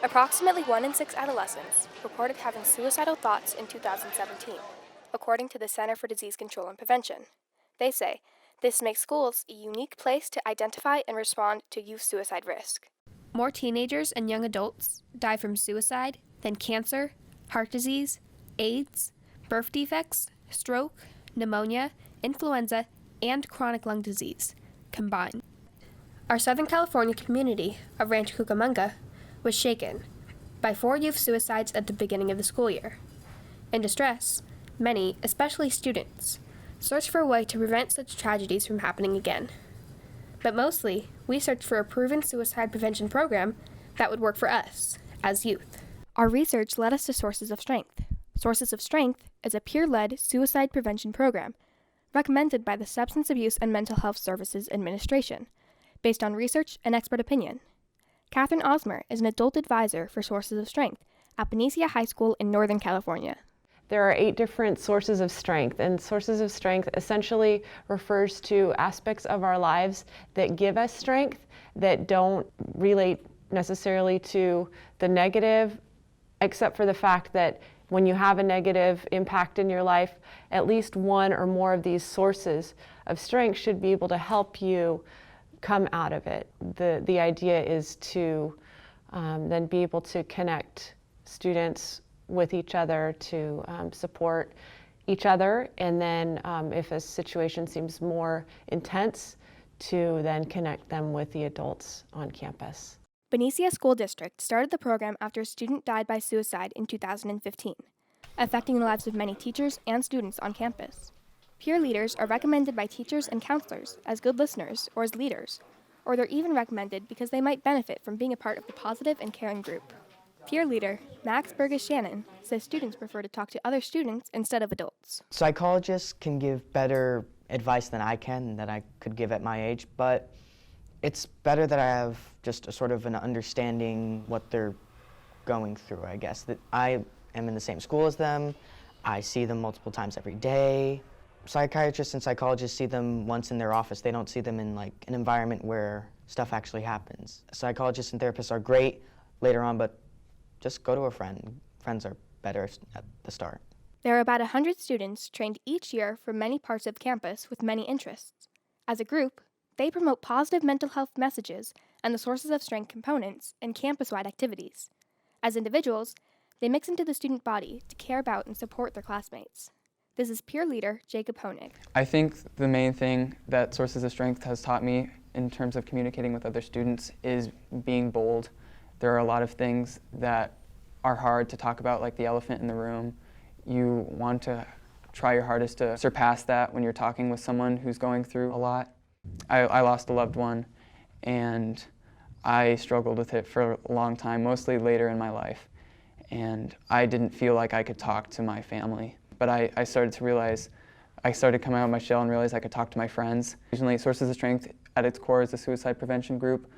Approximately 1 in 6 adolescents reported having suicidal thoughts in 2017, according to the Center for Disease Control and Prevention. They say this makes schools a unique place to identify and respond to youth suicide risk. More teenagers and young adults die from suicide than cancer, heart disease, AIDS, birth defects, stroke, pneumonia, influenza, and chronic lung disease combined. Our Southern California community of Rancho Cucamonga was shaken by 4 youth suicides at the beginning of the school year. In distress, many, especially students, searched for a way to prevent such tragedies from happening again. But mostly, we searched for a proven suicide prevention program that would work for us as youth. Our research led us to Sources of Strength. Sources of Strength is a peer-led suicide prevention program recommended by the Substance Abuse and Mental Health Services Administration, based on research and expert opinion. Catherine Osmer is an adult advisor for Sources of Strength at Benicia High School in Northern California. There are 8 different sources of strength, and sources of strength essentially refers to aspects of our lives that give us strength, that don't relate necessarily to the negative, except for the fact that when you have a negative impact in your life, at least one or more of these sources of strength should be able to help you come out of it. The idea is to then be able to connect students with each other, to support each other, and then if a situation seems more intense, to then connect them with the adults on campus. Benicia School District started the program after a student died by suicide in 2015, affecting the lives of many teachers and students on campus. Peer leaders are recommended by teachers and counselors as good listeners or as leaders, or they're even recommended because they might benefit from being a part of the positive and caring group. Peer leader Max Burgess-Shannon says students prefer to talk to other students instead of adults. Psychologists can give better advice than I can, that I could give at my age, but it's better that I have just a sort of an understanding what they're going through, I guess. That I am in the same school as them, I see them multiple times every day. Psychiatrists and psychologists see them once in their office. They don't see them in like an environment where stuff actually happens. Psychologists and therapists are great later on, but just go to a friend. Friends are better at the start. There are about 100 students trained each year from many parts of campus with many interests. As a group, they promote positive mental health messages and the Sources of Strength components in campus-wide activities. As individuals, they mix into the student body to care about and support their classmates. This is peer leader Jacob Honig. I think the main thing that Sources of Strength has taught me in terms of communicating with other students is being bold. There are a lot of things that are hard to talk about, like the elephant in the room. You want to try your hardest to surpass that when you're talking with someone who's going through a lot. I lost a loved one, and I struggled with it for a long time, mostly later in my life. And I didn't feel like I could talk to my family. But I started to realize, I started coming out of my shell and realized I could talk to my friends. Originally, Sources of Strength at its core is a suicide prevention group,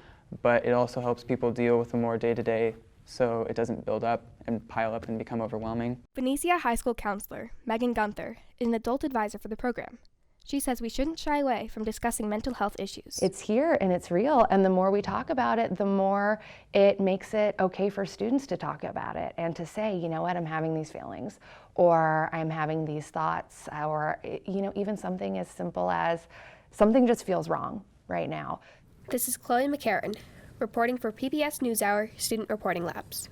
but it also helps people deal with the more day-to-day so it doesn't build up and pile up and become overwhelming. Benicia High School counselor Megan Gunther is an adult advisor for the program. She says we shouldn't shy away from discussing mental health issues. It's here and it's real, and the more we talk about it, the more it makes it okay for students to talk about it and to say, you know what, I'm having these feelings, or I'm having these thoughts, or even something as simple as something just feels wrong right now. This is Chloe McCarron, reporting for PBS NewsHour Student Reporting Labs.